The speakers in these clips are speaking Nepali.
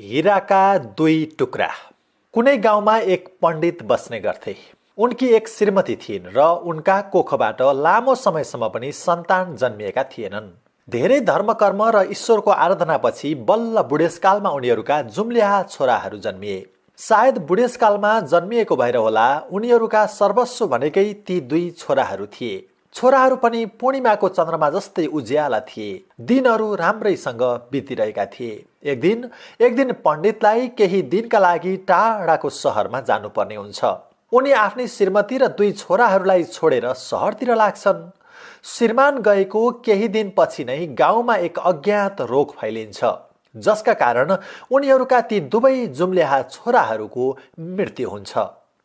हीराका दुई टुक्रा। कुनै गाउँमा एक पण्डित बस्ने गर्थे। उनकी एक श्रीमती थिइन् र उनका कोखबाट लामो समयसम्म पनि सन्तान जन्मिएका थिएनन्। धेरै धर्मकर्म र ईश्वरको आराधनापछि बल्ल बुढेसकालमा उनीहरूका जुम्ल्याहा छोराहरू जन्मिए। सायद बुढेसकालमा जन्मिएको भएर होला उनीहरूका सर्वस्व भनेकै ती दुई छोराहरू थिए। छोराहरू पनि पूर्णिमाको चन्द्रमा जस्तै उज्याला थिए। दिनहरू राम्रैसँग बितिरहेका थिए। एक दिन पण्डितलाई केही दिनका लागि टाढाको सहरमा जानुपर्ने हुन्छ। उनी आफ्नी श्रीमती र दुई छोराहरूलाई छोडेर सहरतिर लाग्छन्। श्रीमान गएको केही दिनपछि नै गाउँमा एक अज्ञात रोग फैलिन्छ, जसका कारण उनीहरूका ती दुवै जुम्ल्याहा छोराहरूको मृत्यु हुन्छ।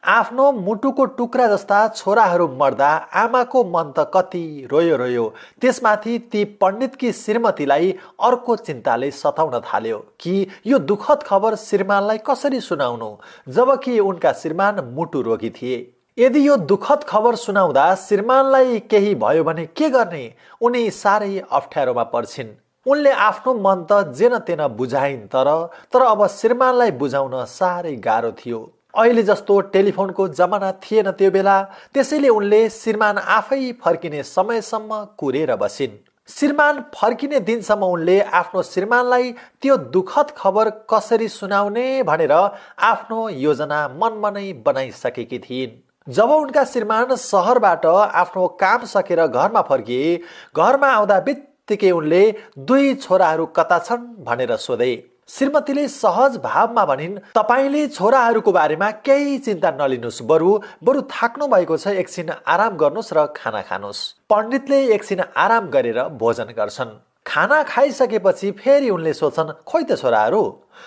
आफ्नो मुटुको टुक्रा जस्ता छोराहरू मर्दा आमाको मन त कति रोयो। त्यसमाथि ती पण्डितकी श्रीमतीलाई अर्को चिन्ताले सताउन थाल्यो कि यो दुःखद खबर श्रीमानलाई कसरी सुनाउनु, जबकि उनका श्रीमान मुटु रोगी थिए। यदि यो दुःखद खबर सुनाउँदा श्रीमानलाई केही भयो भने के गर्ने, उनी साह्रै अप्ठ्यारोमा पर्छिन्। उनले आफ्नो मन त जेन तेन बुझाइन्, तर अब श्रीमानलाई बुझाउन साह्रै गाह्रो थियो। अहिले जस्तो टेलिफोनको जमाना थिएन त्यो बेला, त्यसैले उनले श्रीमान आफै फर्किने समयसम्म कुरेर बसिन्। श्रीमान फर्किने दिनसम्म उनले आफ्नो श्रीमानलाई त्यो दुःखद खबर कसरी सुनाउने भनेर आफ्नो योजना मनमा नै बनाइसकेकी थिइन्। जब उनका श्रीमान सहरबाट आफ्नो काम सकेर घरमा फर्किए, घरमा आउँदा बित्तिकै उनले दुई छोराहरू कता छन् भनेर सोधे। श्रीमतीले सहज भावमा भनिन्, तपाईले छोराहरूको बारेमा केही चिन्ता नलिनुहोस्, बरु थाक्नु भएको छ, एकछिन आराम गर्नुहोस् र खाना खानुहोस्। पण्डितले एकछिन आराम गरेर भोजन गर्छन्। खाना खाइसकेपछि फेरि उनले सोध्छन्, खोइ त छोराहरू?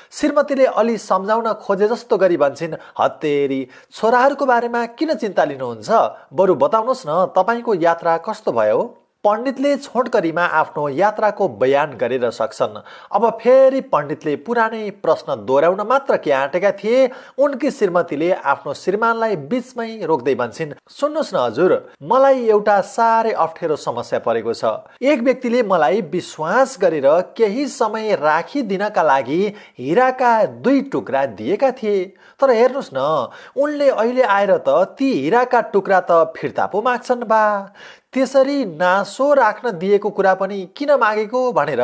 श्रीमतीले अलि सम्झाउन खोजे जस्तो गरी भन्छन्, हत्तेरी, छोराहरूको बारेमा किन चिन्ता लिनुहुन्छ? बरु बताउनुहोस् न, तपाईँको यात्रा कस्तो भयो? पण्डितले छोटकरीमा आफ्नो यात्राको बयान गरेर सक्छन्। अब फेरि पण्डितले पुरानै प्रश्न दोहोऱ्याउन मात्र के आँटेका थिए, उनकी श्रीमतीले आफ्नो श्रीमानलाई बीचमै रोक्दै भन्छन्, सुन्नुहोस् न हजुर, मलाई एउटा साह्रै अप्ठ्यारो समस्या परेको छ। एक व्यक्तिले मलाई विश्वास गरेर केही समय राखिदिनका लागि हीराका दुई टुक्रा दिएका थिए, तर हेर्नुहोस् न, उनले अहिले आएर त ती हीराका टुक्रा त फिर्ता पो माग्छन् बा। त्यसरी नासो राख्न दिएको कुरा पनि किन मागेको भनेर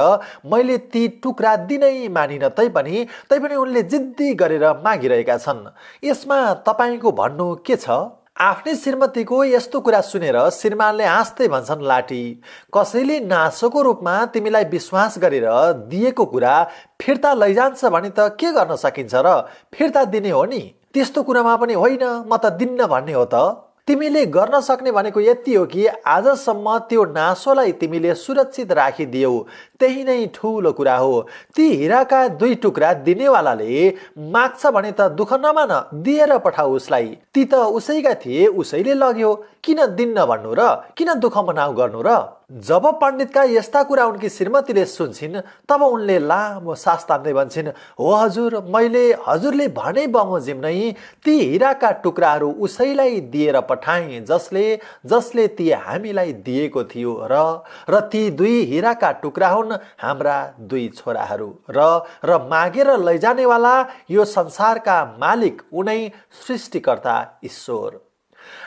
मैले ती टुक्रा दिनै मानिन, तैपनि उनले जिद्दी गरेर मागिरहेका छन्। यसमा तपाईँको भन्नु के छ? आफ्नै श्रीमतीको यस्तो कुरा सुनेर श्रीमानले हाँस्दै भन्छन्, लाटी, कसैले नासोको रूपमा तिमीलाई विश्वास गरेर दिएको कुरा फिर्ता लैजान्छ भने त के गर्न सकिन्छ र? फिर्ता दिने हो नि। त्यस्तो कुरामा पनि होइन, म त दिन्न भन्ने हो त। तिमीले गर्न सक्ने भनेको यति हो कि आजसम्म त्यो नासोलाई तिमीले सुरक्षित राखिदियौ, त्यही नै ठुलो कुरा हो। ती हीराका दुई टुक्रा दिनेवालाले माग्छ भने त दुःख नमान, दिएर पठाऊ उसलाई। ती त उसैका थिए, उसैले लग्यो, किन दिन्न भन्नु र? किन दुःख मनाउ गर्नु र? जब पण्डितका यस्ता कुरा उनकी श्रीमतीले सुन्छिन्, तब उनले लामो सास तान्दै भन्छन्, हो हजुर, मैले हजुरले भने बमोजिम नै ती हीराका टुक्राहरू उसैलाई दिएर पठाएँ जसले ती हामीलाई दिएको थियो, र ती दुई हीराका टुक्रा हुन् हाम्रा दुई छोराहरू, र मागेर लैजानेवाला यो संसारका मालिक उनै सृष्टिकर्ता ईश्वर।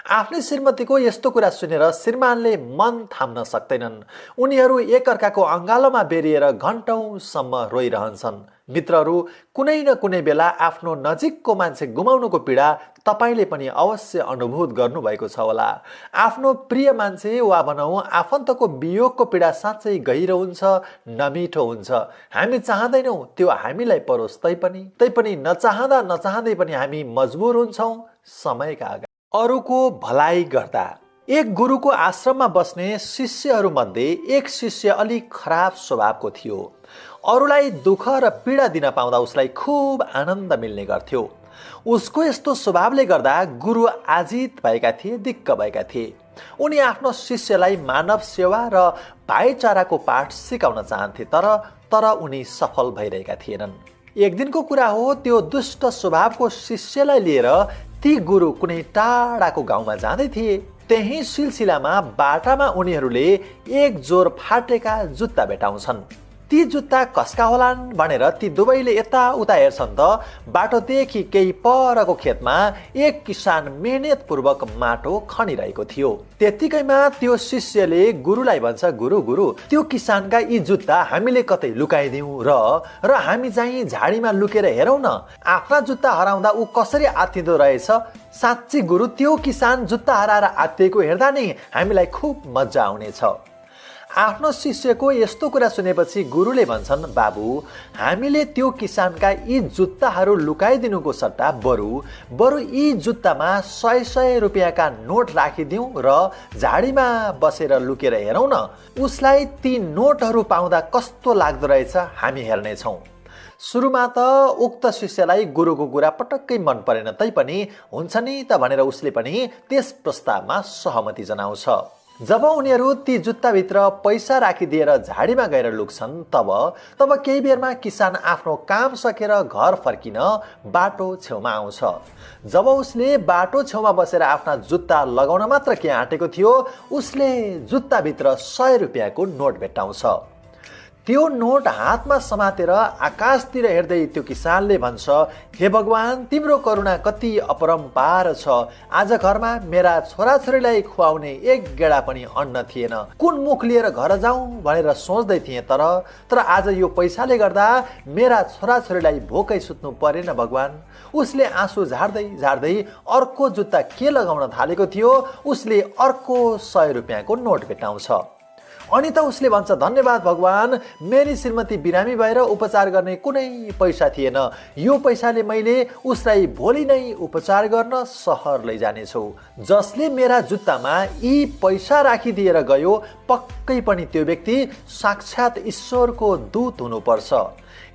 आफ्नै श्रीमतीको यस्तो कुरा सुनेर श्रीमानले मन थाम्न सक्दैनन्। उनीहरू एकअर्काको अँगालोमा बेरिएर घण्टौँसम्म रोइरहन्छन्। मित्रहरू, कुनै न कुनै बेला आफ्नो नजिकको मान्छे गुमाउनुको पीडा तपाईले पनि अवश्य अनुभूत गर्नुभएको छ होला। आफ्नो प्रिय मान्छे वा भनौँ आफन्तको वियोगको पीडा साँच्चै गहिरो हुन्छ, नमिठो हुन्छ। हामी चाहँदैनौँ त्यो हामीलाई परोस्, तैपनि नचाहँदै पनि हामी मजबुर हुन्छौँ समयका अगाडि। अरूको भलाइ गर्दा। एक गुरुको आश्रममा बस्ने शिष्यहरूमध्ये एक शिष्य अलिक खराब स्वभावको थियो। अरूलाई दुःख र पीडा दिन पाउँदा उसलाई खुब आनन्द मिल्ने गर्थ्यो। उसको यस्तो स्वभावले गर्दा गुरु आजित भएका थिए, दिक्क भएका थिए। उनी आफ्नो शिष्यलाई मानव सेवा र भाइचाराको पाठ सिकाउन चाहन्थे, तर उनी सफल भइरहेका थिएनन्। एक दिनको कुरा हो, त्यो दुष्ट स्वभावको शिष्यलाई लिएर ती गुरु कुनै टाढाको गाउँमा जाँदै थिए। त्यही सिलसिलामा बाटामा उनीहरूले एक जोर फाटेका जुत्ता भेटाउँछन्। ती जुत्ता कसका होलान् भनेर ती दुवैले यताउता हेर्छन् त बाटोदेखि केही परको खेतमा एक किसान मेहनतपूर्वक माटो खनिरहेको थियो। त्यतिकैमा त्यो शिष्यले गुरुलाई भन्छ, गुरु त्यो किसानका यी जुत्ता हामीले कतै लुकाइदिउँ र हामी चाहिँ झाडीमा लुकेर हेरौँ न, आफ्ना जुत्ता हराउँदा ऊ कसरी आत्तिँदो रहेछ। साँच्ची गुरु, त्यो किसान जुत्ता हराएर आत्तिएको हेर्दा नै हामीलाई खुब मजा आउनेछ। आफ्नो शिष्यको यस्तो कुरा सुनेपछि गुरुले भन्छन्, बाबु हामीले त्यो किसानका यी जुत्ताहरू लुकाइदिनुको सट्टा बरु यी जुत्तामा 100 रुपियाँका नोट राखिदिउँ र झाडीमा बसेर लुकेर हेरौँ न, उसलाई ती नोटहरू पाउँदा कस्तो लाग्दो रहेछ हामी हेर्नेछौँ। सुरुमा त उक्त शिष्यलाई गुरुको कुरा पटक्कै मन परेन, तैपनि हुन्छ नि त भनेर उसले पनि त्यस प्रस्तावमा सहमति जनाउँछ। जब उनीहरू ती जुत्ताभित्र पैसा राखिदिएर झाडीमा गएर लुक्छन् तब केही बेरमा किसान आफ्नो काम सकेर घर फर्किन बाटो छेउमा आउँछ। जब उसले बाटो छेउमा बसेर आफ्ना जुत्ता लगाउन मात्र के आँटेको थियो, उसले जुत्ताभित्र 100 रुपियाँको नोट भेट्टाउँछ। त्यो नोट हातमा समातेर आकाशतिर हेर्दै त्यो किसानले भन्छ, हे भगवान, तिम्रो करुणा कति अपरम्पार छ। आज घरमा मेरा छोराछोरीलाई खुवाउने एक गेडा पनि अन्न थिएन, कुन मुख लिएर घर जाउँ भनेर सोच्दै थिएँ, तर आज यो पैसाले गर्दा मेरा छोराछोरीलाई भोकै सुत्नु परेन भगवान। उसले आँसु झार्दै अर्को जुत्ता के लगाउन थालेको थियो, उसले अर्को 100 रुपियाँको नोट भेट्टाउँछ। अनि त उसले भन्छ, धन्यवाद भगवान, मेरी श्रीमती बिरामी भएर उपचार गर्ने कुनै पैसा थिएन, यो पैसाले मैले उसलाई भोलि नै उपचार गर्न सहर लैजानेछु। जसले मेरा जुत्तामा यी पैसा राखिदिएर गयो, पक्कै पनि त्यो व्यक्ति साक्षात ईश्वरको दूत हुनुपर्छ।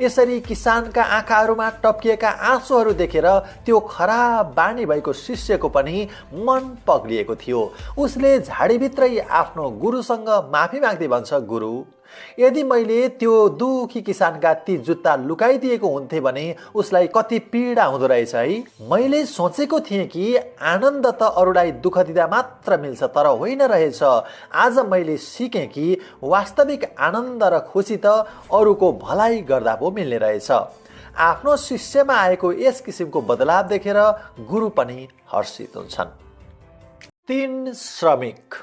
यसरी किसानका आँखाहरूमा टप्किएका आँसुहरू देखेर त्यो खराब बानी भएको शिष्यको पनि मन पग्लिएको थियो। उसले झाडीभित्रै आफ्नो गुरुसँग माफी माग्दै भन्छ, गुरु, यदि मैले त्यो दुखी किसानका ती जुत्ता लुकाइदिएको हुन्थे भने उसलाई कति पीडा हुँदो रहेछ है। मैले सोचेको थिएँ कि आनन्द त अरूलाई दुःख दिँदा मात्र मिल्छ, तर होइन रहेछ। आज मैले सिकेँ कि वास्तविक आनन्द र खुसी त अरूको भलाइ गर्दा पो मिल्ने रहेछ। आफ्नो शिष्यमा आएको यस किसिमको बदलाव देखेर गुरु पनि हर्षित हुन्छन्। 3 श्रमिक।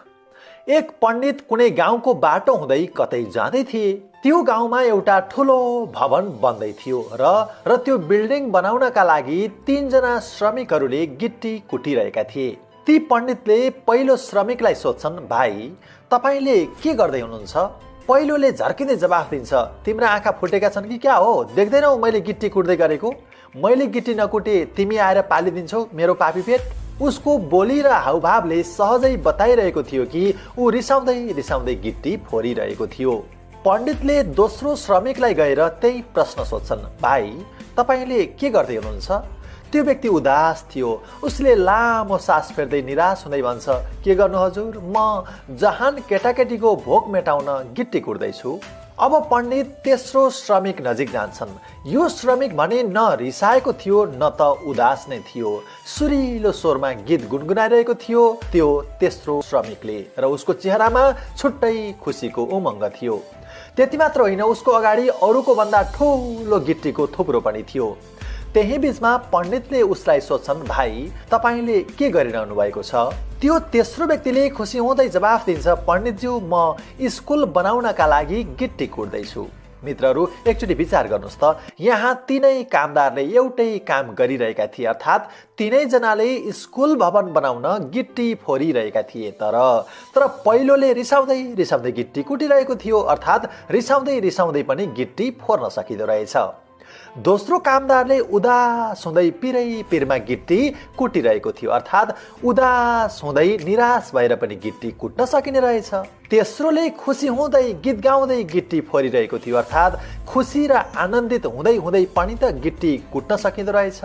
एक पण्डित कुनै गाउँको बाटो हुँदै कतै जाँदै थिए। त्यो गाउँमा एउटा ठुलो भवन बन्दै थियो र त्यो बिल्डिङ बनाउनका लागि 3 जना श्रमिकहरूले गिट्टी कुटिरहेका थिए। ती पण्डितले पहिलो श्रमिकलाई सोध्छन्, भाइ तपाईले के गर्दै हुनुहुन्छ? पहिलोले झर्किँदै जवाफ दिन्छ, तिम्रा आँखा फुटेका छन् कि क्या हो? देख्दैनौ मैले गिट्टी कुट्दै गरेको? मैले गिट्टी नकुटे तिमी आएर पालिदिन्छौ मेरो पापी पेट? उसको बोली र हाउभावले सहजै बताइरहेको थियो कि ऊ रिसाउँदै गिट्टी फोरिरहेको थियो। पण्डितले दोस्रो श्रमिकलाई गएर त्यही प्रश्न सोध्छन्, भाइ तपाईले के गर्दै हुनुहुन्छ? त्यो व्यक्ति उदास थियो। उसले लामो सास फेर्दै निराश हुँदै भन्छ, के गर्नु हजुर, म जहान केटाकेटीको भोक मेटाउन गिट्टी कुट्दैछु। अब पण्डित तेस्रो श्रमिक नजिक जान्छन्। यो श्रमिक भने न रिसाएको थियो न त उदास नै थियो। सुरिलो स्वरमा गीत गुनगुनाइरहेको थियो त्यो तेस्रो श्रमिकले र उसको चेहरामा छुट्टै खुसीको उमङ्ग थियो। त्यति मात्र होइन, उसको अगाडि अरूको भन्दा ठुलो गिट्टीको थुप्रो पनि थियो। त्यही बीचमा पण्डितले उसलाई सोध्छन्, भाइ तपाईले के गरिरहनु भएको छ? त्यो तेस्रो व्यक्तिले खुसी हुँदै जवाफ दिन्छ, पण्डितज्यू म स्कुल बनाउनका लागि गिट्टी कुट्दैछु। मित्रहरू एकचोटि विचार गर्नुहोस् त, यहाँ तीनै कामदारले एउटै काम गरिरहेका थिए, अर्थात् तीनै जनाले स्कुल भवन बनाउन गिट्टी फोरिरहेका थिए। तर पहिलोले रिसाउँदै गिट्टी कुटिरहेको थियो, अर्थात् रिसाउँदै पनि गिट्टी फोर्न सकिँदो रहेछ। दोस्रो कामदारले उदास हुँदै पिरमा गिट्टी कुटिरहेको थियो, अर्थात् उदास हुँदै निराश भएर पनि गिट्टी कुट्न सकिने रहेछ। तेस्रोले खुसी हुँदै गीत गाउँदै गिट्टी फोरिरहेको थियो, अर्थात् खुसी र आनन्दित हुँदै पनि त गिट्टी कुट्न सकिँदो रहेछ।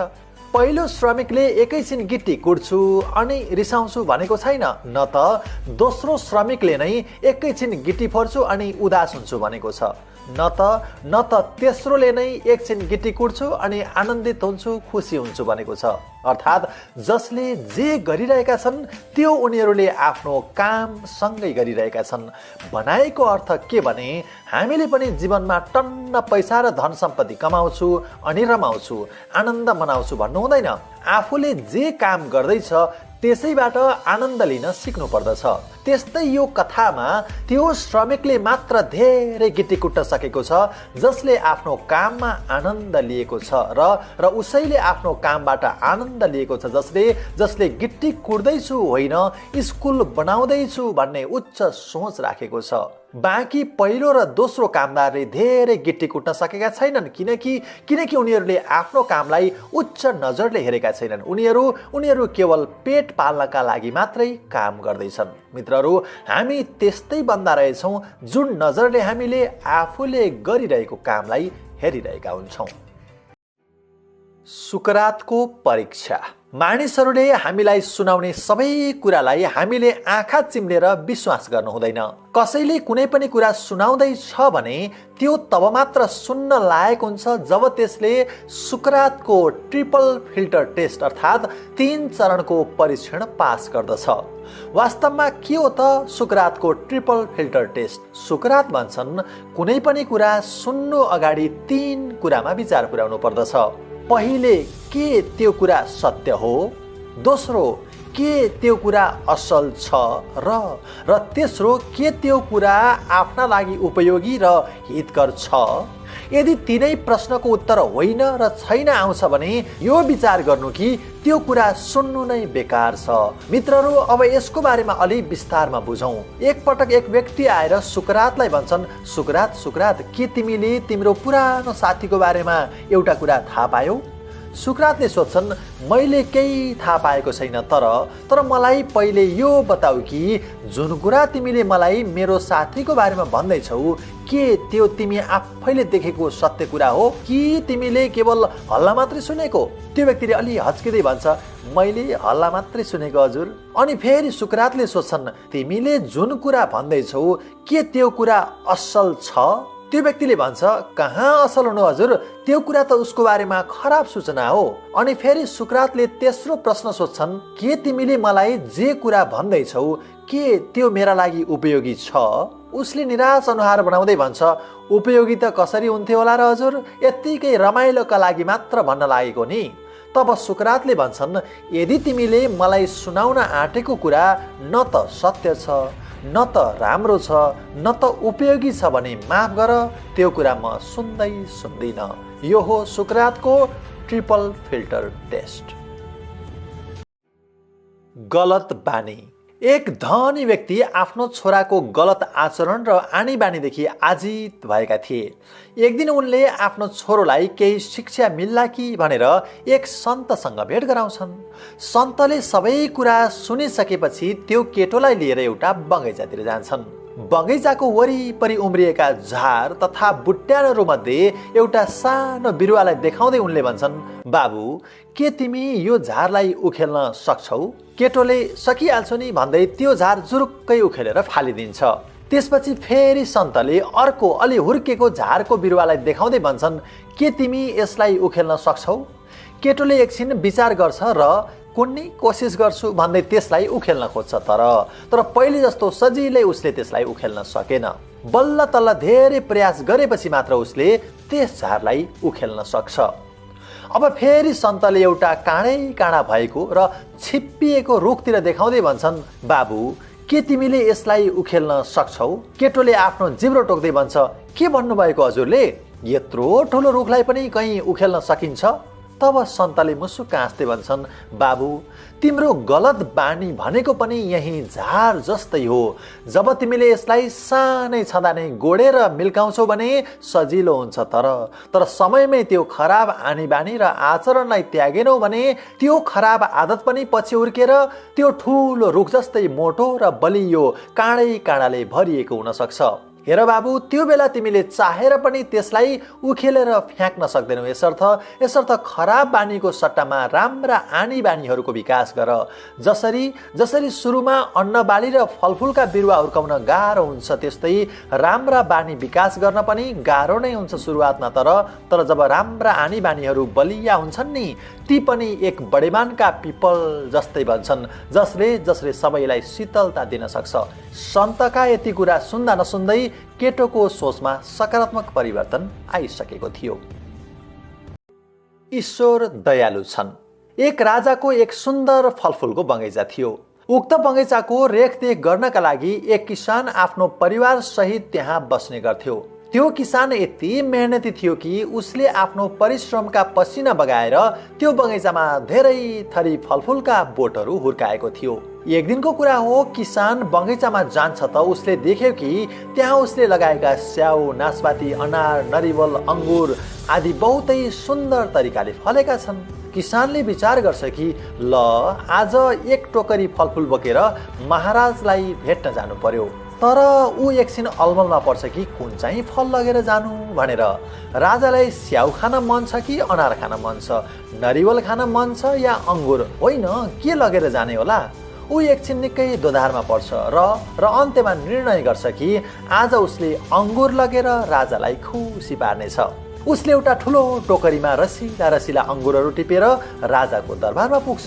पहिलो श्रमिकले एकैछिन गिट्टी कुट्छु अनि रिसाउँछु भनेको छैन, न त दोस्रो श्रमिकले नै एकैछिन गिट्टी फोर्छु अनि उदास हुन्छु भनेको छ, न त तेस्रोले नै एकछिन गिट्टी कुट्छु अनि आनन्दित हुन्छु खुसी हुन्छु भनेको छ। अर्थात् जसले जे गरिरहेका छन् त्यो उनीहरूले आफ्नो काम सँगै गरिरहेका छन्। भनाइको अर्थ के भने हामीले पनि जीवनमा टन्न पैसा र धन सम्पत्ति कमाउँछु अनि रमाउँछु, आनन्द मनाउँछु भन्नु हुँदैन। आफूले जे काम गर्दैछ त्यसैबाट आनन्द लिन सिक्नु पर्दछ। त्यस्तै यो कथामा त्यो श्रमिकले मात्र धेरै गिटी कुट्न सकेको छ जसले आफ्नो काममा आनन्द लिएको छ र उसैले आफ्नो कामबाट आनन्द लिएको छ जसले गिट्टी कुट्दैछु होइन स्कुल बनाउँदैछु भन्ने उच्च सोच राखेको छ। बाँकी पहिलो र दोस्रो कामदारले धेरै गिट्टी कुट्न सकेका छैनन् किनकि उनीहरूले आफ्नो कामलाई उच्च नजरले हेरेका छैनन्। उनीहरू केवल पेट पाल्नका लागि मात्रै काम गर्दैछन्। मित्रहरू, हामी त्यस्तै बन्दा रहेछौँ जुन नजरले हामीले आफूले गरिरहेको कामलाई हेरिरहेका हुन्छौँ। सुकरातको परीक्षा। मानिसहरूले हामीलाई सुनाउने सबै कुरालाई हामीले आँखा चिम्लेर विश्वास गर्नु हुँदैन। कसैले कुनै पनि कुरा सुनाउँदैछ भने त्यो तब मात्र सुन्न लायक हुन्छ जब त्यसले सुकरातको ट्रिपल फिल्टर टेस्ट अर्थात् 3 चरणको परीक्षण पास गर्दछ। वास्तवमा के हो त सुकरातको ट्रिपल फिल्टर टेस्ट? सुकरात भन्छन् कुनै पनि कुरा सुन्नु अगाडि 3 कुरामा विचार पुर्याउनु पर्दछ। पहिले, के त्यो कुरा सत्य हो? दोस्रो, के त्यो कुरा असल छ र तेस्रो, के त्यो कुरा आफ्ना लागि उपयोगी र हितकर छ? यदि तीनै प्रश्नको उत्तर होइन र छैन आउँछ भने यो विचार गर्नु कि त्यो कुरा सुन्नु नै बेकार छ। मित्रहरू, अब यसको बारेमा अलि विस्तारमा बुझौँ। एकपटक एक व्यक्ति आएर सुकरातलाई भन्छन्, सुकरात, के तिमीले तिम्रो पुरानो साथीको बारेमा एउटा कुरा थाहा पायौ? सुकरातले सोध्छन्, मैले केही थाहा पाएको छैन, तर मलाई पहिले यो बताऊ कि जुन कुरा तिमीले मलाई मेरो साथीको बारेमा भन्दैछौ के त्यो तिमी आफैले देखेको सत्य कुरा हो कि तिमीले केवल हल्ला मात्रै सुनेको? त्यो व्यक्तिले अलि हच्किँदै भन्छ, मैले हल्ला मात्रै सुनेको हजुर। अनि फेरि सुकरातले सोध्छन्, तिमीले जुन कुरा भन्दैछौ के त्यो कुरा असल छ? त्यो व्यक्तिले भन्छ, कहाँ असल हुनु हजुर, त्यो कुरा त उसको बारेमा खराब सूचना हो। अनि फेरि सुकरातले तेस्रो प्रश्न सोध्छन्, के तिमीले मलाई जे कुरा भन्दैछौ के त्यो मेरा लागि उपयोगी छ? उसले निराश अनुहार बनाउँदै भन्छ, उपयोगी त कसरी हुन्थ्यो होला र हजुर, यत्तिकै रमाइलोका लागि मात्र भन्न लागेको नि। तब सुकरातले भन्छन्, यदि तिमीले मलाई सुनाउन आँटेको कुरा न त सत्य छ, न त राम्रो छ, न त उपयोगी छ भने माफ गर, त्यो कुरा म सुन्दिन। यो हो सुकरातको ट्रिपल फिल्टर टेस्ट। गलत बानी। एक धनी व्यक्ति आफ्नो छोराको गलत आचरण र आनी बानीदेखि आजित भएका थिए। एक दिन उनले आफ्नो छोरोलाई केही शिक्षा मिल्ला कि भनेर एक सन्तसँग भेट गराउँछन्। सन्तले सबै कुरा सुनिसकेपछि त्यो केटोलाई लिएर एउटा बगैँचातिर जान्छन्। बगैँचाको वरिपरि उम्रिएका झार तथा बुट्यानहरू मध्ये एउटा सानो बिरुवालाई देखाउँदै उनले भन्छन्, बाबु, के तिमी यो झारलाई उखेल्न सक्छौ? केटोले सकिहाल्छु नि भन्दै त्यो झार जुरुक्कै उखेलेर फालिदिन्छ। त्यसपछि फेरि सन्तले अर्को अलि हुर्केको झारको बिरुवालाई देखाउँदै भन्छन्, के तिमी यसलाई उखेल्न सक्छौ? केटोले एकछिन विचार गर्छ र कुनै कोसिस गर्छु भन्दै त्यसलाई उखेल्न खोज्छ, तर पहिले जस्तो सजिलै उसले त्यसलाई उखेल्न सकेन। बल्ल तल्ल धेरै प्रयास गरेपछि मात्र उसले त्यस झारलाई उखेल्न सक्छ। अब फेरि सन्तले एउटा काँडा भएको र छिप्पिएको रुखतिर देखाउँदै भन्छन्, बाबु, के तिमीले यसलाई उखेल्न सक्छौ? केटोले आफ्नो जिब्रो टोक्दै भन्छ, के भन्नुभएको हजुरले? यत्रो ठुलो रुखलाई पनि कहीँ उखेल्न सकिन्छ? तब सन्तले मुसुक्क हाँस्दै भन्छन्, बाबु, तिम्रो गलत बानी भनेको पनि यही झार जस्तै हो। जब तिमीले यसलाई सानै छँदा नै गोडेर मिल्काउँछौ भने सजिलो हुन्छ, तर समयमै त्यो खराब आनी बानी र आचरणलाई त्यागेनौ भने त्यो खराब आदत पनि पछि हुर्केर त्यो ठुलो रुख जस्तै मोटो र बलियो काँडाले भरिएको हुन सक्छ। हेर बाबु, त्यो बेला तिमीले चाहेर पनि त्यसलाई उखेलेर फ्याँक्न सक्दैनौ। यसर्थ खराब बानीको सट्टामा राम्रा आनी बानीहरूको विकास गर। जसरी सुरुमा अन्न बाली र फलफुलका बिरुवा हुर्काउन गाह्रो हुन्छ, त्यस्तै राम्रा बानी विकास गर्न पनि गाह्रो नै हुन्छ सुरुवातमा, तर जब राम्रा आनी बानीहरू बलिया हुन्छन् नि, ती पनि एक बडेमानका पिपल जस्तै बन्छन्, जसले सबैलाई शीतलता दिन सक्छ। सन्तका यति कुरा सुन्दा नसुन्दै केटोको सोचमा सकारात्मक परिवर्तन आइसकेको थियो। ईश्वर दयालु छन्। एक राजाको एक सुन्दर फलफुलको बगैँचा थियो। उक्त बगैँचाको रेखदेख गर्नका लागि एक किसान आफ्नो परिवार सहित त्यहाँ बस्ने गर्थ्यो। त्यो किसान यति मेहनती थियो कि उसले आफ्नो परिश्रमका पसिना बगाएर त्यो बगैँचामा धेरै थरी फलफुलका बोटहरू हुर्काएको थियो। एक दिनको कुरा हो, किसान बगैँचामा जान्छ त उसले देख्यो कि त्यहाँ उसले लगाएका स्याउ, नासपाती, अनार, नरिवल, अङ्गुर आदि बहुतै सुन्दर तरिकाले फलेका छन्। किसानले विचार गर्छ कि ल आज एक टोकरी फलफुल बोकेर महाराजलाई भेट्न जानु पर्यो। तर ऊ एकछिन अलमलमा पर्छ कि कुन चाहिँ फल लगेर जानु भनेर। राजालाई स्याउ खान मन छ कि अनार खान मन छ, नरिवल खान मन छ या अङ्गुर, होइन के लगेर जाने होला। ऊ एकछिन निकै दोधारमा पर्छ र अन्त्यमा निर्णय गर्छ कि आज उसले अङ्गुर लगेर राजालाई खुसी पार्नेछ। उसले एउटा ठुलो टोकरीमा रसिला रसिला अङ्गुरहरू टिपेर राजाको दरबारमा पुग्छ।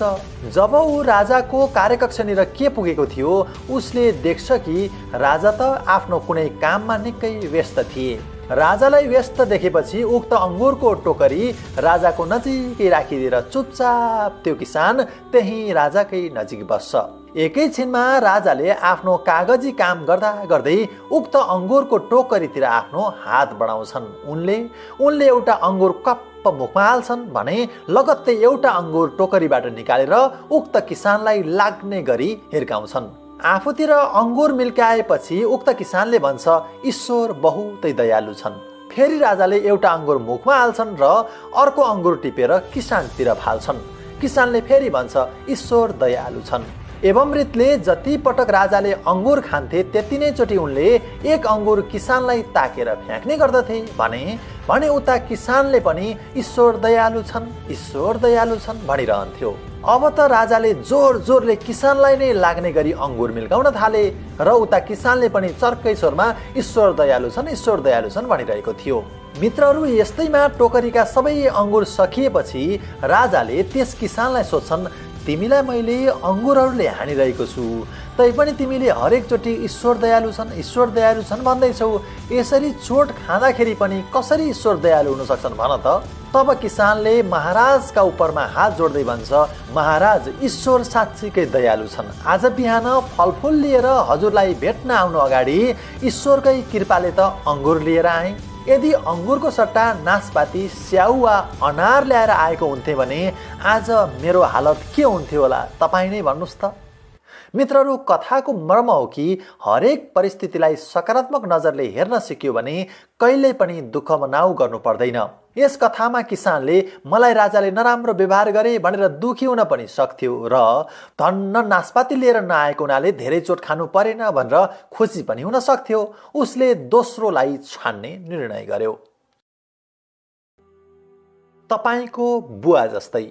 जब ऊ राजाको कार्यकक्षनिर के पुगेको थियो, उसले देख्छ कि राजा त आफ्नो कुनै काममा निकै व्यस्त थिए। राजालाई व्यस्त देखेपछि उक्त अङ्गुरको टोकरी राजाको नजिकै राखिदिएर चुपचाप त्यो किसान त्यही राजाकै नजिक बस्छ। एकैछिनमा राजाले आफ्नो कागजी काम गर्दा गर्दै उक्त अङ्गुरको टोकरीतिर आफ्नो हात बढाउँछन्। उनले एउटा अङ्गुर कप्प मुखमा हाल्छन् भने लगत्तै एउटा अङ्गुर टोकरीबाट निकालेर उक्त किसानलाई लाग्ने गरी हिर्काउँछन्। आफूतिर अङ्गुर मिल्काएपछि उक्त किसानले भन्छ, ईश्वर बहुतै दयालु छन्। फेरि राजाले एउटा अङ्गुर मुखमा हाल्छन् र अर्को अङ्गुर टिपेर किसानतिर फाल्छन्। किसानले फेरि भन्छ, ईश्वर दयालु छन्। एवं रीतले जति पटक राजाले अङ्गुर खान्थे त्यति नै चोटि उनले एक अङ्गुर किसानलाई ताकेर फ्याँक्ने गर्दथे भने उता किसानले पनि ईश्वर दयालु छन्, ईश्वर दयालु छन् भनिरहन्थ्यो। अब त राजाले जोर जोरले किसानलाई नै लाग्ने गरी अङ्गुर मिल्काउन थाले र उता किसानले पनि चर्कै स्वरमा ईश्वर दयालु छन्, ईश्वर दयालु छन् भनिरहेको थियो। मित्रहरू, यस्तैमा टोकरीका सबै अङ्गुर सकिएपछि राजाले त्यस किसानलाई सोध्छन्, तिमीलाई मैले अङ्गुरहरूले हानिरहेको छु, तैपनि तिमीले हरेकचोटि ईश्वर दयालु छन्, ईश्वर दयालु छन् भन्दैछौ। यसरी चोट खाँदाखेरि पनि कसरी ईश्वर दयालु हुन सक्छन् भन त। तब किसानले महाराजका उपरमा हात जोड्दै भन्छ, महाराज, ईश्वर साँच्चीकै दयालु छन्। आज बिहान फलफुल लिएर हजुरलाई भेट्न आउनु अगाडि ईश्वरकै कृपाले त अङ्गुर लिएर आएँ। यदि अङ्गुरको सट्टा नासपाती, स्याउ वा अनार ल्याएर आएको हुन्थे भने आज मेरो हालत के हुन्थ्यो होला, तपाईँ नै भन्नुहोस् त। मित्रहरू, कथाको मर्म हो कि हरेक परिस्थितिलाई सकारात्मक नजरले हेर्न सिक्यो भने कहिल्यै पनि दुःख मनाउ गर्नु पर्दैन। यस कथामा किसानले मलाई राजाले नराम्रो व्यवहार गरे भनेर दुखी हुन पनि सक्थ्यो र धन्न नासपाती लिएर नआएको हुनाले धेरै चोट खानु परेन भनेर खुसी पनि हुन सक्थ्यो। उसले दोस्रोलाई छान्ने निर्णय गर्यो। तपाईको बुवा जस्तै।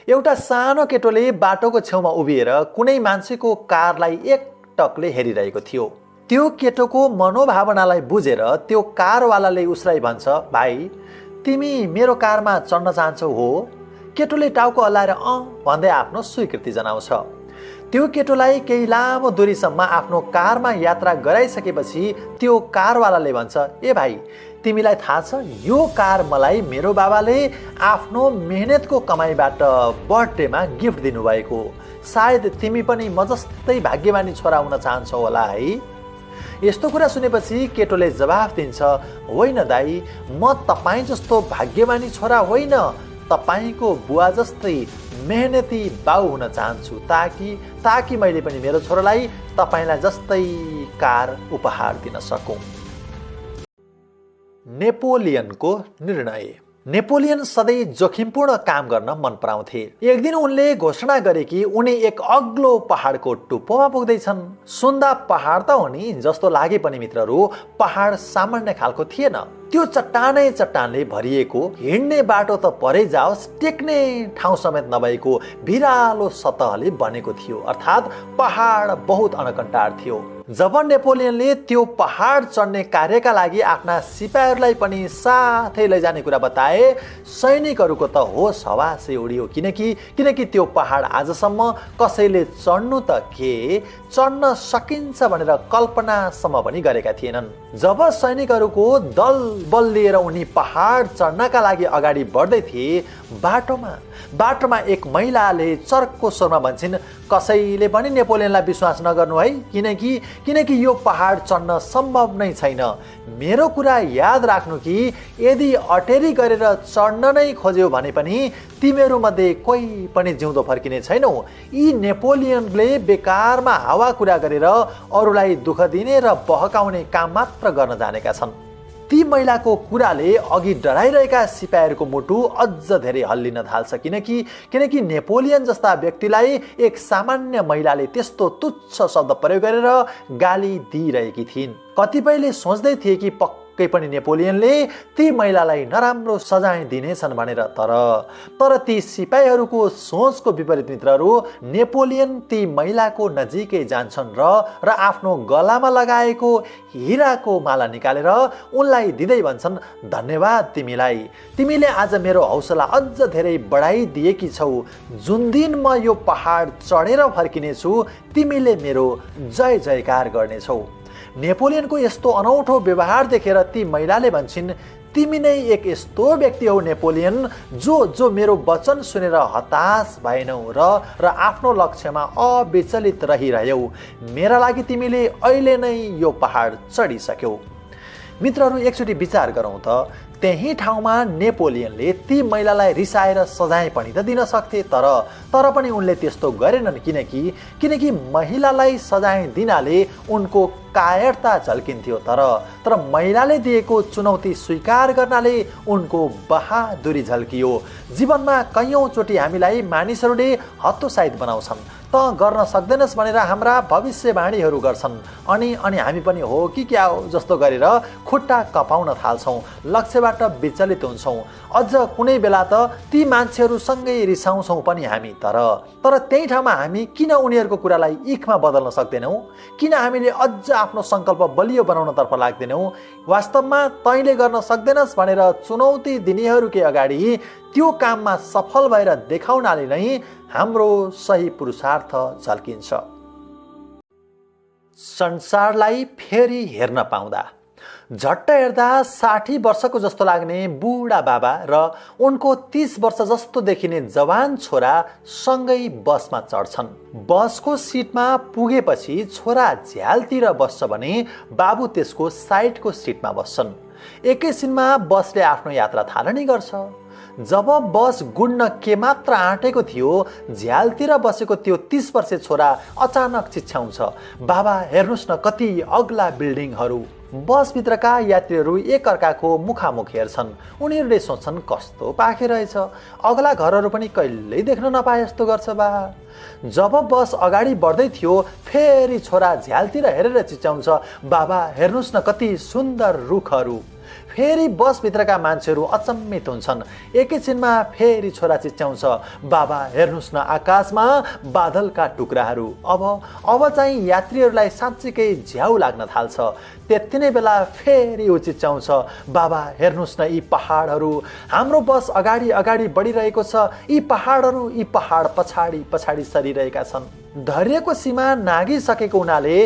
एउटा सानो केटोले बाटोको छेउमा उभिएर कुनै मान्छेको कारलाई एकटकले हेरिरहेको थियो। त्यो केटोको मनोभावनालाई बुझेर त्यो कारवालाले उसलाई भन्छ, भाइ, तिमी मेरो कारमा चढ्न चाहन्छौ हो? केटोले टाउको हल्लाएर भन्दै आफ्नो स्वीकृति जनाउँछ। त्यो केटोलाई केही लामो दूरीसम्म आफ्नो कारमा यात्रा गराइसकेपछि त्यो कारवालाले भन्छ, ए भाइ, तिमीलाई थाहा छ यो कार मलाई मेरो बाबाले आफ्नो मेहनतको कमाइबाट बर्थडेमा गिफ्ट दिनुभएको। सायद तिमी पनि म जस्तै भाग्यमानी छोरा हुन चाहन्छौ होला है। यस्तो कुरा सुनेपछि केटोले जवाफ दिन्छ, होइन दाई, म तपाईँ जस्तो भाग्यमानी छोरा होइन, तपाईँको बुवा जस्तै मेहनती बाउ हुन चाहन्छु ताकि मैले पनि मेरो छोरालाई तपाईँलाई जस्तै कार उपहार दिन सकौँ। नेपोलियनको निर्णय। नेपोलियन सधैँ जोखिमपूर्ण काम गर्न मन पराउँथे। एक दिन उनले घोषणा गरे कि उनी एक अग्लो पहाडको टुप्पोमा पुग्दैछन्। सुन्दा पहाड त हो नि जस्तो लागे पनि मित्रहरू, पहाड सामान्य खालको थिएन। त्यो चट्टानले भरिएको, हिँड्ने बाटो त परै जाओस् टेक्ने ठाउँ समेत नभएको भिरालो सतहले बनेको थियो। अर्थात् पहाड बहुत अनकन्टार थियो। जब नेपोलियनले त्यो पहाड चढ्ने कार्यका लागि आफ्ना सिपाहीहरूलाई पनि साथै लैजाने कुरा बताए, सैनिकहरूको त होस हवासै उडियो। किनकि त्यो पहाड आजसम्म कसैले चढ्नु त के, चढ्न सकिन्छ भनेर कल्पनासम्म पनि गरेका थिएनन्। जब सैनिकहरूको दल बल लिएर उनी पहाड चढ्नका लागि अगाडि बढ्दै थिए, बाटोमा एक महिलाले चर्को स्वरमा भन्छन्, कसैले पनि नेपोलियनलाई विश्वास नगर्नु है, किनकि यो पहाड चढ्न सम्भव नै छैन। मेरो कुरा याद राख्नु कि यदि अटेरी गरेर चढ्न नै खोज्यौ भने पनि तिमीहरू मध्ये कोही पनि जिउँदो फर्किने छैनौ। यी नेपोलियनले बेकारमा हावा कुरा गरेर अरूलाई दुःख दिने र बहकाउने काम मात्र गर्न जानेका छन्। ती महिलाको कुराले अघि डराइरहेका सिपाहीहरूको मुटु अझ धेरै हल्लिन थाल्छ, किनकि नेपोलियन जस्ता व्यक्तिलाई एक सामान्य महिलाले त्यस्तो तुच्छ शब्द प्रयोग गरेर गाली दिइरहेकी थिइन्। कतिपयले सोच्दै थिए कि पक्कै पनि नेपोलियनले ती महिलालाई नराम्रो सजाय दिनेछन् भनेर, तर ती सिपाहीहरूको सोचको विपरीत मित्रहरू, नेपोलियन ती महिलाको नजिकै जान्छन् र आफ्नो गलामा लगाएको हिराको माला निकालेर उनलाई दिँदै भन्छन्, धन्यवाद तिमीले आज मेरो हौसला अझ धेरै बढाइदिएकी छौ। जुन दिन म यो पहाड चढेर फर्किनेछु तिमीले मेरो जय जयकार गर्नेछौ। नेपोलियनको यस्तो अनौठो व्यवहार देखेर ती महिलाले भन्छन्, तिमी नै एक यस्तो व्यक्ति हौ नेपोलियन जो मेरो वचन सुनेर हताश भएनौ र आफ्नो लक्ष्यमा अविचलित रहिरह्यौ। मेरा लागि तिमीले अहिले नै यो पहाड चढिसक्यौ। मित्रहरू, एकचोटि विचार गरौँ त, त्यही ठाउँमा नेपोलियनले ती महिलालाई रिसाएर सजाय पनि त दिन सक्थे, तर पनि उनले त्यस्तो गरेनन्, किनकि महिलालाई सजाय दिनाले उनको कायरता झल्किन्थ्यो, तर महिलाले दिएको चुनौती स्वीकार गर्नाले उनको बहादुरी झल्कियो। जीवनमा कैयौं चोटि हामीलाई मानिसहरूले हतोत्साहित बनाउँछन्, त गर्न सक्दैनस् भनेर हाम्रा भविष्यवाणीहरू गर्छन्, अनि हामी पनि हो कि क्या हो जस्तो गरेर खुट्टा कपाउन थाल्छौँ, लक्ष्यबाट विचलित हुन्छौँ। अझ कुनै बेला त ती मान्छेहरूसँगै रिसाउँछौँ पनि हामी, तर त्यही ठाउँमा हामी किन उनीहरूको कुरालाई इखमा बदल्न सक्दैनौँ? किन हामीले अझ आफ्नो सङ्कल्प बलियो बनाउनतर्फ लाग्दैनौँ? वास्तवमा तैँले गर्न सक्दैनस् भनेर चुनौती दिनेहरूकै अगाडि त्यो काममा सफल भएर देखाउनाले नै हाम्रो सही पुरुषार्थ झल्किन्छ। संसारलाई फेरि हेर्न पाउँदा झट्ट हेर्दा 60 वर्षको जस्तो लाग्ने बुढा बाबा र उनको 30 वर्ष जस्तो देखिने जवान छोरा सँगै बसमा चढ्छन्। बसको सिटमा पुगेपछि छोरा झ्यालतिर बस्छ भने बाबु त्यसको साइडको सिटमा बस्छन्। एकैछिनमा बसले आफ्नो यात्रा थालनी गर्छ। जब बस गुड्न के मात्र आँटेको थियो, झ्यालतिर बसेको त्यो 30 वर्षे छोरा अचानक चिच्याउँछ, बाबा हेर्नुहोस् न कति अग्ला बिल्डिङहरू। बसभित्रका यात्रीहरू एक अर्काको मुखामुख हेर्छन्। उनीहरूले सोच्छन्, कस्तो पाखे रहेछ, अग्ला घरहरू पनि कहिल्यै देख्न नपाए जस्तो गर्छ बा। जब बस अगाडि बढ्दै थियो, फेरि छोरा झ्यालतिर हेरेर चिच्याउँछ, बाबा हेर्नुहोस् न कति सुन्दर रुखहरू। फेरि बसभित्रका मान्छेहरू अचम्मित हुन्छन्। एकैछिनमा फेरि छोरा चिच्याउँछ, बाबा हेर्नुहोस् न आकाशमा बादलका टुक्राहरू। अब चाहिँ यात्रीहरूलाई साँच्चीकै झ्याउ लाग्न थाल्छ। त्यति नै बेला फेरि ऊ चिच्याउँछ, बाबा हेर्नुहोस् न यी पहाडहरू। हाम्रो बस अगाडि अगाडि बढिरहेको छ, यी पहाड पछाडि सरिरहेका छन्। धैर्यको सीमा नागिसकेको हुनाले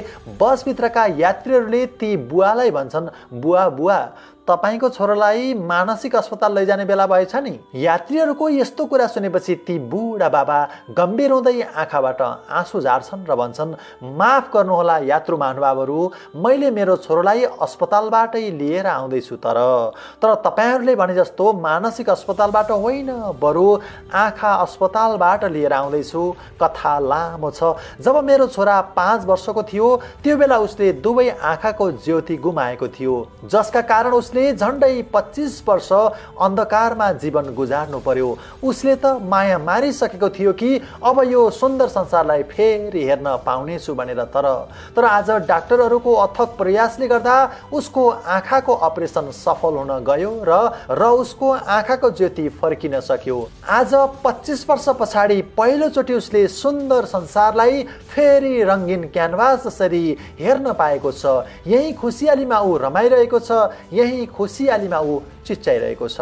बसभित्रका यात्रीहरूले ती बुवालाई भन्छन्, बुवा तपाईको छोरालाई मानसिक अस्पताल लैजाने बेला भएछ नि। यात्रीहरूको यस्तो कुरा सुनेपछि ती बुढा बाबा गम्भीर हुँदै आँखाबाट आँसु झार्छन् र भन्छन्, माफ गर्नुहोला यात्रु महानुभावहरू, मैले मेरो छोरालाई अस्पतालबाटै लिएर आउँदैछु, तर तपाईहरूले भने जस्तो मानसिक अस्पतालबाट होइन, बरु आँखा अस्पतालबाट लिएर आउँदैछु। कथा लामो छ। जब मेरो छोरा 5 वर्षको थियो, त्यो बेला उसले दुवै आँखाको ज्योति गुमाएको थियो, जसका कारण उसले झन्डै 25 वर्ष अन्धकारमा जीवन गुजार्नु पर्यो। उसले त माया मारिसकेको थियो कि अब यो सुन्दर संसारलाई फेरि हेर्न पाउनेछु भनेर, तर आज डाक्टरहरूको अथक प्रयासले गर्दा उसको आँखाको अपरेसन सफल हुन गयो र उसको आँखाको ज्योति फर्किन सक्यो। आज 25 वर्ष पछाडि पहिलोचोटि उसले सुन्दर संसार संसारलाई फेरि रङ्गीन क्यानभास जसरी हेर्न पाएको छ। यही खुसियालीमा ऊ रमाइरहेको छ, यही खुसियालीमा ऊ चिच्चाइरहेको छ।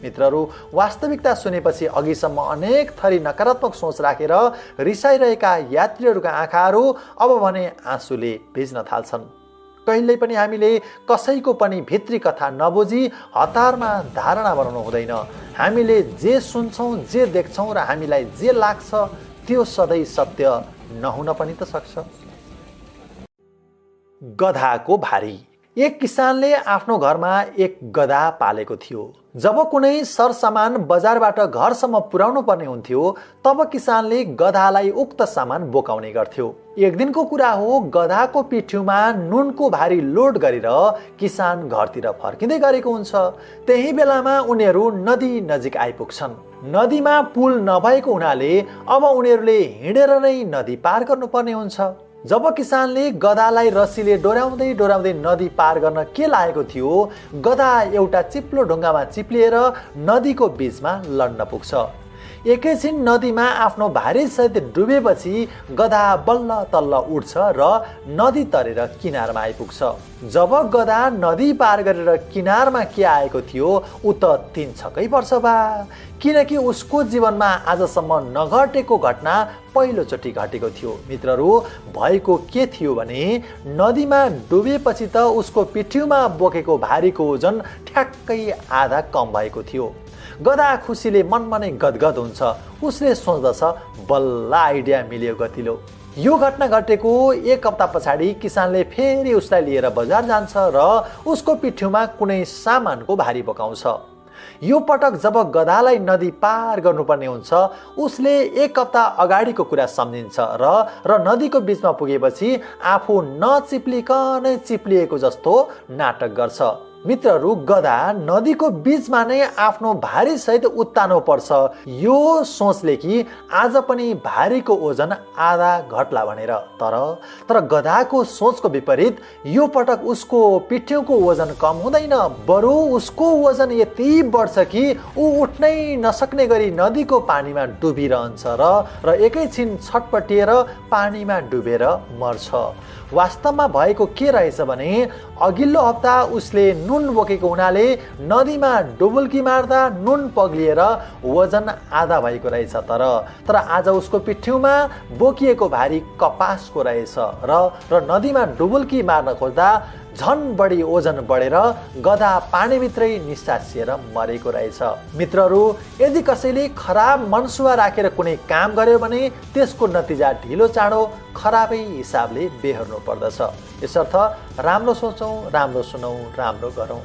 मित्रहरू, वास्तविकता सुनेपछि अघिसम्म अनेक थरी नकारात्मक सोच राखेर रिसाइरहेका यात्रीहरूका आँखाहरू अब भने आँसुले भिज्न थाल्छन्। कहिल्यै पनि हामीले कसैको पनि भित्री कथा नबुझी हतारमा धारणा बनाउनु हुँदैन। हामीले जे सुन्छौँ, जे देख्छौँ र हामीलाई जे लाग्छ त्यो सधैँ सत्य नहुन पनि त सक्छ। गधाको भारी। एक किसानले आफ्नो घरमा एक गधा पालेको थियो। जब कुनै सरसामान बजारबाट घरसम्म पुर्याउनु पर्ने हुन्थ्यो तब किसानले गधालाई उक्त सामान बोकाउने गर्थ्यो। एक दिनको कुरा हो, गधाको पिठ्यूमा नुनको भारी लोड गरेर किसान घरतिर फर्किँदै गरेको हुन्छ। त्यही बेलामा उनीहरू नदी नजिक आइपुग्छन्। नदीमा पुल नभएको हुनाले अब उनीहरूले हिँडेर नै नदी पार गर्नुपर्ने हुन्छ। जब किसानले गधालाई रस्सीले डोर्याउँदै डोर्याउँदै नदी पार गर्न के लागेको थियो, गधा एउटा चिप्लो ढुङ्गामा चिप्लिएर नदीको बीचमा लड्न पुग्छ। एकैछिन नदीमा आफ्नो भारीसहित डुबेपछि गधा बल्ल तल्ल उठ्छ र नदी तरेर किनारमा आइपुग्छ। जब गधा नदी पार गरेर किनारमा के आएको थियो ऊ त तीन छक्कै पर्छ बा, किनकि उसको जीवनमा आजसम्म नघटेको घटना पहिलोचोटि घटेको थियो। मित्रहरू, भएको के थियो भने नदीमा डुबेपछि त उसको पिठ्यूमा बोकेको भारीको ओजन ठ्याक्कै आधा कम भएको थियो। गधा खुसीले मनमा नै गदगद हुन्छ। उसले सोच्दछ, बल्ल आइडिया मिल्यो गतिलो। यो घटना घटेको एक हप्ता पछाडि किसानले फेरि उसलाई लिएर बजार जान्छ र उसको पिठ्यूमा कुनै सामानको भारी बोकाउँछ। यो पटक जब गधालाई नदी पार गर्नुपर्ने हुन्छ उसले एक हप्ता अगाडिको कुरा सम्झिन्छ र नदीको बीचमा पुगेपछि आफू नचिप्लिकनै चिप्लिएको जस्तो नाटक गर्छ। मित्रहरू, गधा नदीको बीचमा नै आफ्नो भारी सहित उत्तानो पर्छ यो सोचले कि आज पनि भारीको ओजन आधा घट्ला भनेर। तर गधाको सोचको विपरीत यो पटक उसको पिठ्यूको वजन कम हुँदैन, बरु उसको वजन यति बढ्छ कि ऊ उठ्नै नसक्ने गरी नदीको पानीमा डुबिरहन्छ र एकैछिन छटपटिएर पानीमा डुबेर मर्छ। वास्तवमा भएको के रहेछ भने अघिल्लो हप्ता उसले नुन बोकेको हुनाले नदीमा डुबुल्की मार्दा नुन पग्लिएर वजन आधा भएको रहेछ। तर आज उसको पिठ्यूमा बोकिएको भारी कपासको रहेछ र नदीमा डुबुल्की मार्न खोज्दा झन बढी ओजन बढेर गधा पानीभित्रै निस्सासिएर मरेको रहेछ। मित्रहरू, यदि कसैले खराब मनसुवा राखेर कुनै काम गर्यो भने त्यसको नतिजा ढिलो चाँडो खराबै हिसाबले बेहोर्नु पर्दछ। यसर्थ राम्रो सोचौँ, राम्रो सुनौँ, राम्रो गरौँ।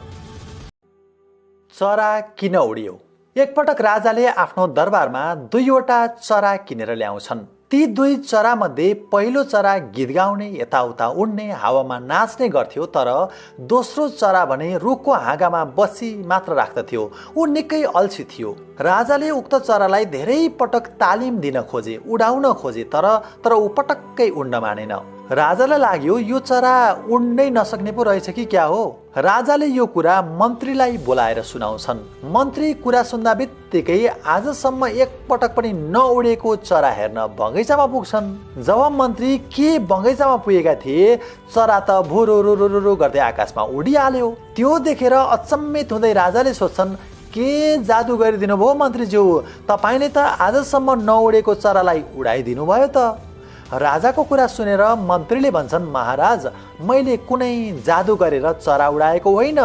चरा किन उडियो? एकपटक राजाले आफ्नो दरबारमा दुईवटा चरा किनेर ल्याउँछन्। ती दुई चरा मध्ये पहिलो चरा गीत गाउने, यताउता उड्ने, हावामा नाच्ने गर्थ्यो, तर दोस्रो चरा भने रुखको हाँगामा बसी मात्र राख्दथ्यो। ऊ निकै अल्छी थियो। राजाले उक्त चरालाई धेरै पटक तालिम दिन खोजे, उडाउन खोजे, तर ऊ पटक्कै उड्न मानेन। राजालाई लाग्यो यो चरा उड्नै नसक्ने पो रहेछ कि क्या हो। राजाले यो कुरा मन्त्रीलाई बोलाएर सुनाउँछन्। मन्त्री कुरा सुन्दा बित्तिकै आजसम्म एक पटक पनि नउडेको चरा हेर्न बगैँचामा पुग्छन्। जब मन्त्री के बगैँचामा पुगेका थिए चरा त भुरुरुरुरु गर्दै आकाशमा उडिहाल्यो। त्यो देखेर अचम्मित हुँदै राजाले सोध्छन्, के जादु गरिदिनु भयो मन्त्रीज्यू, तपाईँले त आजसम्म नउडेको चरालाई उडाइदिनु भयो त। राजाको कुरा सुनेर मन्त्रीले भन्छन्, महाराज, मैले कुनै जादु गरेर चरा उडाएको होइन,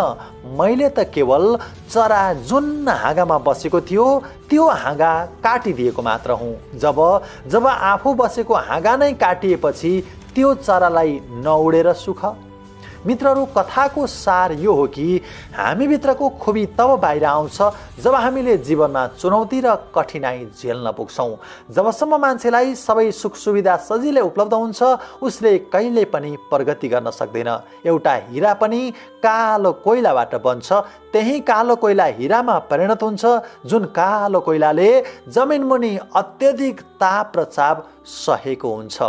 मैले त केवल चरा जुन हाँगामा बसेको थियो त्यो हाँगा काटिदिएको मात्र हुँ। जब आफू बसेको हाँगा नै काटिएपछि त्यो चरालाई नउडेर सुख। मित्रहरू, कथाको सार यो हो कि हामीभित्रको खुबी तब बाहिर आउँछ जब हामीले जीवनमा चुनौती र कठिनाई झेल्न पुग्छौँ। जबसम्म मान्छेलाई सबै सुख सुविधा सजिलै उपलब्ध हुन्छ उसले कहिल्यै पनि प्रगति गर्न सक्दैन। एउटा हिरा पनि कालो कोइलाबाट बन्छ, त्यही कालो कोइला हिरामा परिणत हुन्छ जुन कालो कोइलाले जमिनमुनि अत्यधिक ताप र चाप सहेको हुन्छ।